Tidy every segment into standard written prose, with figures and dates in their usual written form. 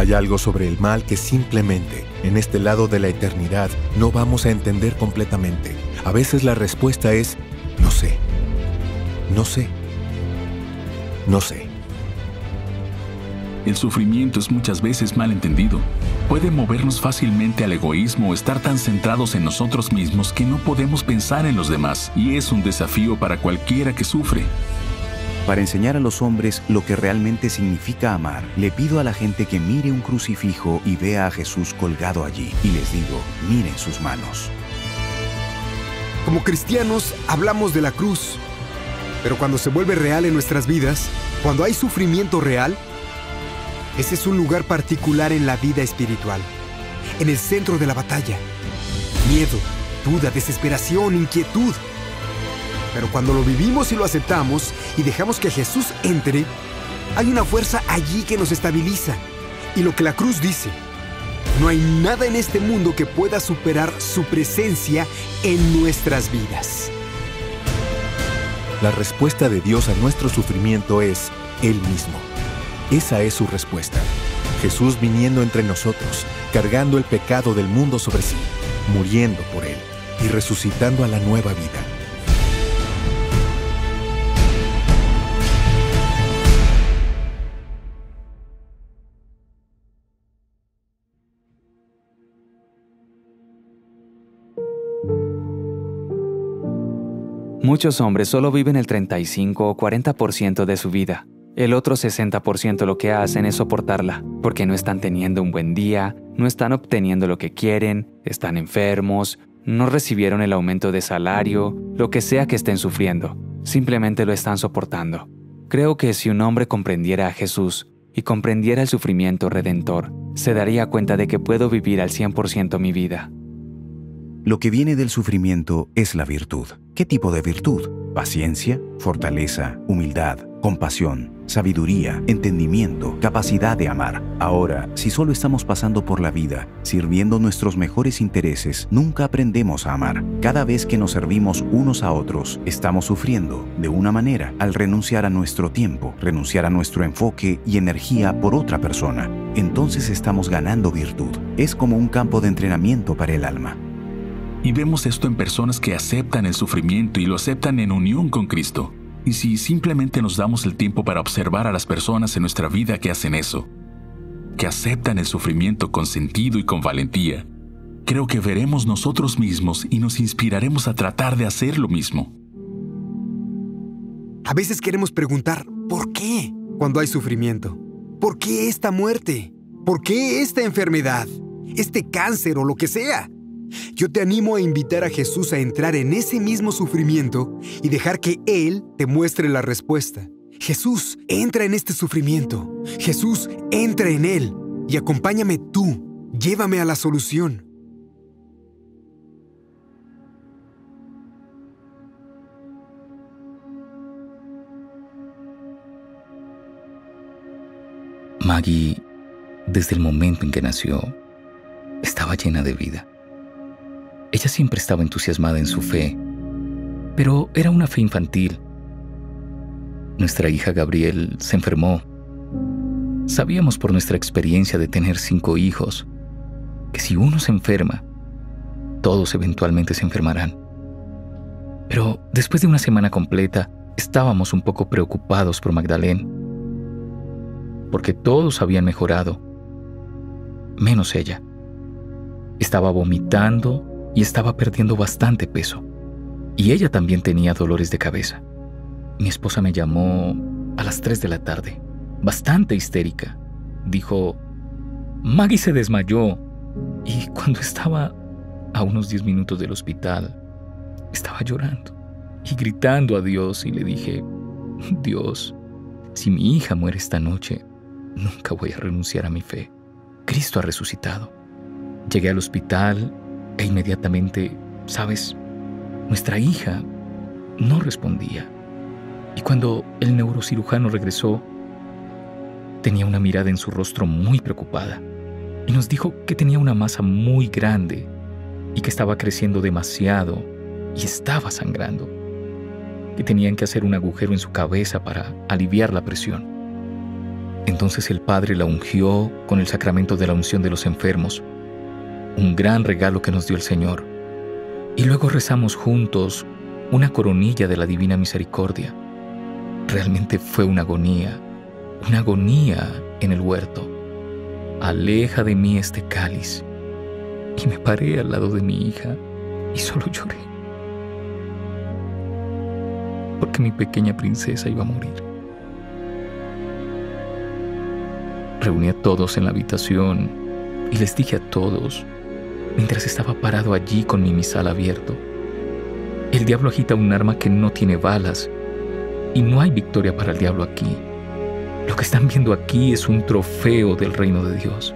Hay algo sobre el mal que simplemente, en este lado de la eternidad, no vamos a entender completamente. A veces la respuesta es, no sé, no sé, no sé. El sufrimiento es muchas veces mal entendido. Puede movernos fácilmente al egoísmo o estar tan centrados en nosotros mismos que no podemos pensar en los demás, y es un desafío para cualquiera que sufre. Para enseñar a los hombres lo que realmente significa amar, le pido a la gente que mire un crucifijo y vea a Jesús colgado allí. Y les digo, miren sus manos. Como cristianos, hablamos de la cruz. Pero cuando se vuelve real en nuestras vidas, cuando hay sufrimiento real, ese es un lugar particular en la vida espiritual. En el centro de la batalla. Miedo, duda, desesperación, inquietud. Pero cuando lo vivimos y lo aceptamos y dejamos que Jesús entre, hay una fuerza allí que nos estabiliza. Y lo que la cruz dice, no hay nada en este mundo que pueda superar su presencia en nuestras vidas. La respuesta de Dios a nuestro sufrimiento es Él mismo. Esa es su respuesta. Jesús viniendo entre nosotros, cargando el pecado del mundo sobre sí, muriendo por él y resucitando a la nueva vida. Muchos hombres solo viven el 35 o 40% de su vida. El otro 60% lo que hacen es soportarla, porque no están teniendo un buen día, no están obteniendo lo que quieren, están enfermos, no recibieron el aumento de salario, lo que sea que estén sufriendo. Simplemente lo están soportando. Creo que si un hombre comprendiera a Jesús y comprendiera el sufrimiento redentor, se daría cuenta de que puedo vivir al 100% mi vida. Lo que viene del sufrimiento es la virtud. ¿Qué tipo de virtud? Paciencia, fortaleza, humildad, compasión, sabiduría, entendimiento, capacidad de amar. Ahora, si solo estamos pasando por la vida, sirviendo nuestros mejores intereses, nunca aprendemos a amar. Cada vez que nos servimos unos a otros, estamos sufriendo, de una manera, al renunciar a nuestro tiempo, renunciar a nuestro enfoque y energía por otra persona. Entonces estamos ganando virtud. Es como un campo de entrenamiento para el alma. Y vemos esto en personas que aceptan el sufrimiento y lo aceptan en unión con Cristo. Y si simplemente nos damos el tiempo para observar a las personas en nuestra vida que hacen eso, que aceptan el sufrimiento con sentido y con valentía, creo que veremos nosotros mismos y nos inspiraremos a tratar de hacer lo mismo. A veces queremos preguntar, ¿por qué cuando hay sufrimiento? ¿Por qué esta muerte? ¿Por qué esta enfermedad? ¿Este cáncer o lo que sea? Yo te animo a invitar a Jesús a entrar en ese mismo sufrimiento y dejar que Él te muestre la respuesta. Jesús, entra en este sufrimiento. Jesús, entra en él y acompáñame tú. Llévame a la solución. Maggie, desde el momento en que nació, estaba llena de vida. Ella siempre estaba entusiasmada en su fe, pero era una fe infantil. Nuestra hija Gabriel se enfermó. Sabíamos por nuestra experiencia de tener 5 hijos que si uno se enferma, todos eventualmente se enfermarán. Pero después de una semana completa, estábamos un poco preocupados por Magdalene, porque todos habían mejorado, menos ella. Estaba vomitando y estaba perdiendo bastante peso. Y ella también tenía dolores de cabeza. Mi esposa me llamó a las 3 de la tarde, bastante histérica. Dijo, Maggie se desmayó. Y cuando estaba a unos 10 minutos del hospital, estaba llorando y gritando a Dios. Y le dije, Dios, si mi hija muere esta noche, nunca voy a renunciar a mi fe. Cristo ha resucitado. Llegué al hospital e inmediatamente, ¿sabes? Nuestra hija no respondía. Y cuando el neurocirujano regresó, tenía una mirada en su rostro muy preocupada y nos dijo que tenía una masa muy grande y que estaba creciendo demasiado y estaba sangrando, que tenían que hacer un agujero en su cabeza para aliviar la presión. Entonces el Padre la ungió con el sacramento de la unción de los enfermos, un gran regalo que nos dio el Señor. Y luego rezamos juntos una coronilla de la Divina Misericordia. Realmente fue una agonía en el huerto. Aleja de mí este cáliz. Y me paré al lado de mi hija y solo lloré. Porque mi pequeña princesa iba a morir. Reuní a todos en la habitación y les dije a todos, mientras estaba parado allí con mi misal abierto: el diablo agita un arma que no tiene balas y no hay victoria para el diablo aquí. Lo que están viendo aquí es un trofeo del reino de Dios.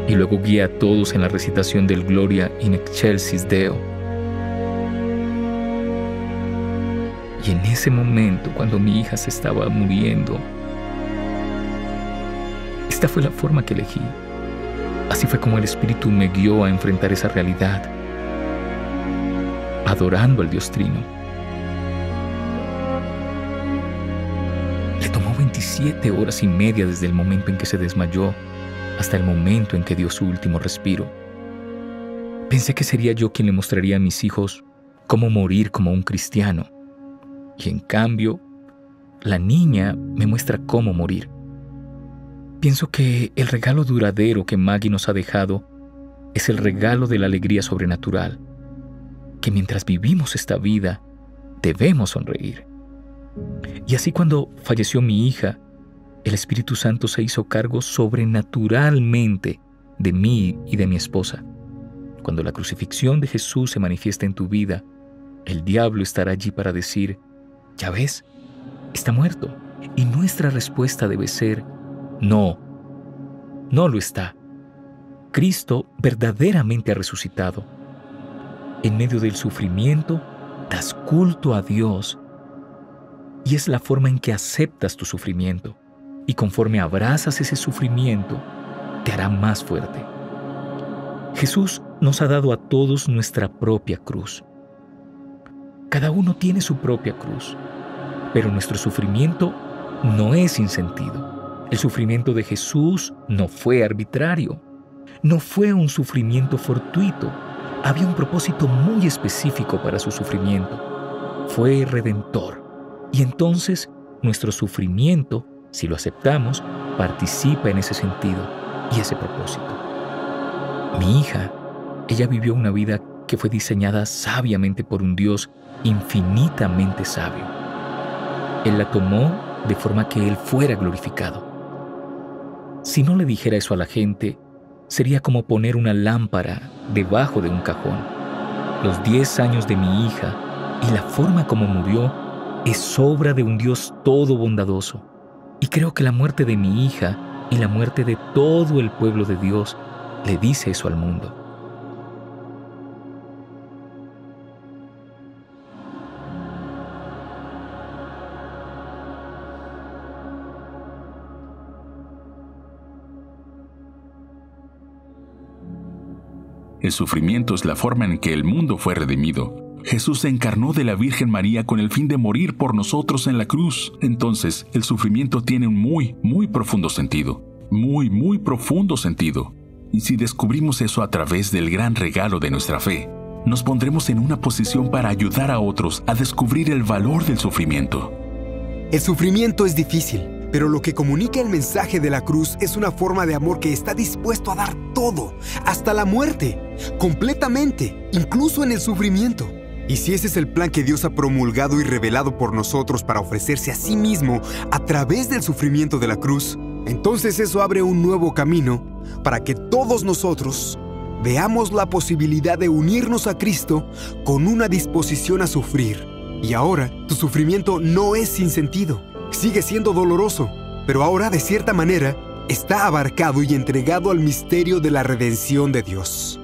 Y luego guié a todos en la recitación del Gloria in excelsis Deo. Y en ese momento, cuando mi hija se estaba muriendo, esta fue la forma que elegí. Así fue como el Espíritu me guió a enfrentar esa realidad, adorando al Dios Trino. Le tomó 27 horas y media desde el momento en que se desmayó hasta el momento en que dio su último respiro. Pensé que sería yo quien le mostraría a mis hijos cómo morir como un cristiano. Y en cambio, la niña me muestra cómo morir. Pienso que el regalo duradero que Maggie nos ha dejado es el regalo de la alegría sobrenatural, que mientras vivimos esta vida, debemos sonreír. Y así cuando falleció mi hija, el Espíritu Santo se hizo cargo sobrenaturalmente de mí y de mi esposa. Cuando la crucifixión de Jesús se manifiesta en tu vida, el diablo estará allí para decir: ya ves, está muerto. Y nuestra respuesta debe ser: no, no lo está. Cristo verdaderamente ha resucitado. En medio del sufrimiento, das culto a Dios. Y es la forma en que aceptas tu sufrimiento. Y conforme abrazas ese sufrimiento, te hará más fuerte. Jesús nos ha dado a todos nuestra propia cruz. Cada uno tiene su propia cruz, pero nuestro sufrimiento no es sin sentido. El sufrimiento de Jesús no fue arbitrario, no fue un sufrimiento fortuito. Había un propósito muy específico para su sufrimiento. Fue redentor. Y entonces nuestro sufrimiento, si lo aceptamos, participa en ese sentido y ese propósito. Mi hija, ella vivió una vida que fue diseñada sabiamente por un Dios infinitamente sabio. Él la tomó de forma que Él fuera glorificado. Si no le dijera eso a la gente, sería como poner una lámpara debajo de un cajón. Los 10 años de mi hija y la forma como murió es obra de un Dios todo bondadoso. Y creo que la muerte de mi hija y la muerte de todo el pueblo de Dios le dice eso al mundo. El sufrimiento es la forma en que el mundo fue redimido. Jesús se encarnó de la Virgen María con el fin de morir por nosotros en la cruz. Entonces, el sufrimiento tiene un muy profundo sentido. Muy profundo sentido. Y si descubrimos eso a través del gran regalo de nuestra fe, nos pondremos en una posición para ayudar a otros a descubrir el valor del sufrimiento. El sufrimiento es difícil, pero lo que comunica el mensaje de la cruz es una forma de amor que está dispuesto a dar todo, hasta la muerte, completamente, incluso en el sufrimiento. Y si ese es el plan que Dios ha promulgado y revelado por nosotros para ofrecerse a sí mismo a través del sufrimiento de la cruz, entonces eso abre un nuevo camino para que todos nosotros veamos la posibilidad de unirnos a Cristo con una disposición a sufrir. Y ahora, tu sufrimiento no es sin sentido. Sigue siendo doloroso, pero ahora de cierta manera está abarcado y entregado al misterio de la redención de Dios.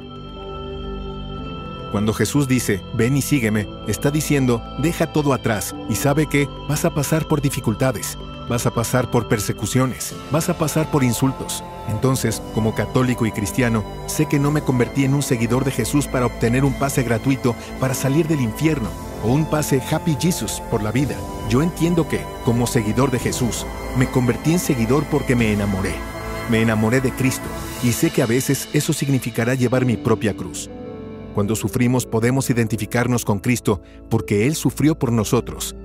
Cuando Jesús dice, ven y sígueme, está diciendo, deja todo atrás y sabe que vas a pasar por dificultades, vas a pasar por persecuciones, vas a pasar por insultos. Entonces, como católico y cristiano, sé que no me convertí en un seguidor de Jesús para obtener un pase gratuito para salir del infierno. o un pase Happy Jesus por la vida. Yo entiendo que, como seguidor de Jesús, me convertí en seguidor porque me enamoré. Me enamoré de Cristo y sé que a veces eso significará llevar mi propia cruz. Cuando sufrimos podemos identificarnos con Cristo porque Él sufrió por nosotros.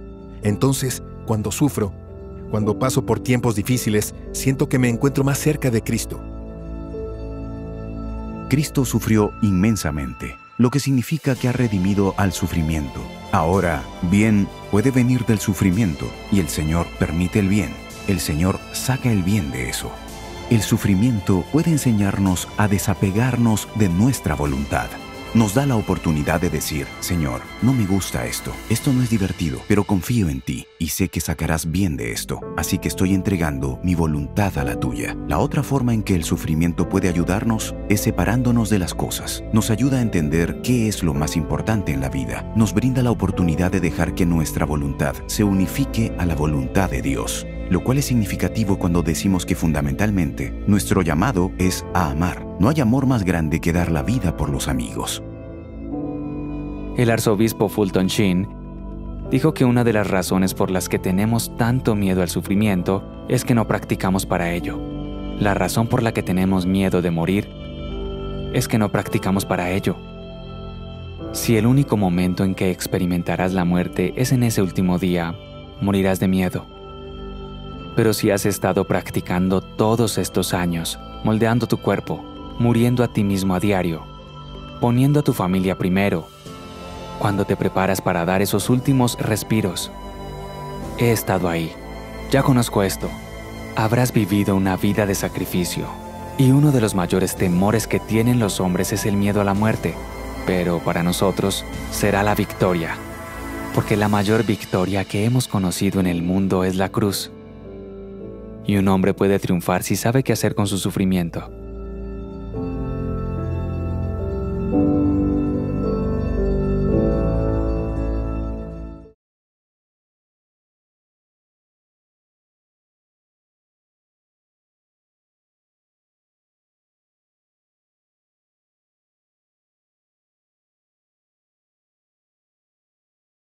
Entonces, cuando sufro, cuando paso por tiempos difíciles, siento que me encuentro más cerca de Cristo. Cristo sufrió inmensamente, lo que significa que ha redimido al sufrimiento. Ahora, bien puede venir del sufrimiento y el Señor permite el bien. El Señor saca el bien de eso. El sufrimiento puede enseñarnos a desapegarnos de nuestra voluntad. Nos da la oportunidad de decir, Señor, no me gusta esto no es divertido, pero confío en ti y sé que sacarás bien de esto, así que estoy entregando mi voluntad a la tuya. La otra forma en que el sufrimiento puede ayudarnos es separándonos de las cosas. Nos ayuda a entender qué es lo más importante en la vida. Nos brinda la oportunidad de dejar que nuestra voluntad se unifique a la voluntad de Dios. Lo cual es significativo cuando decimos que fundamentalmente nuestro llamado es a amar. No hay amor más grande que dar la vida por los amigos. El arzobispo Fulton Sheen dijo que una de las razones por las que tenemos tanto miedo al sufrimiento es que no practicamos para ello. La razón por la que tenemos miedo de morir es que no practicamos para ello. Si el único momento en que experimentarás la muerte es en ese último día, morirás de miedo. Pero si has estado practicando todos estos años, moldeando tu cuerpo, muriendo a ti mismo a diario, poniendo a tu familia primero, cuando te preparas para dar esos últimos respiros, he estado ahí, ya conozco esto, habrás vivido una vida de sacrificio. Y uno de los mayores temores que tienen los hombres es el miedo a la muerte, pero para nosotros será la victoria, porque la mayor victoria que hemos conocido en el mundo es la cruz. Y un hombre puede triunfar si sabe qué hacer con su sufrimiento.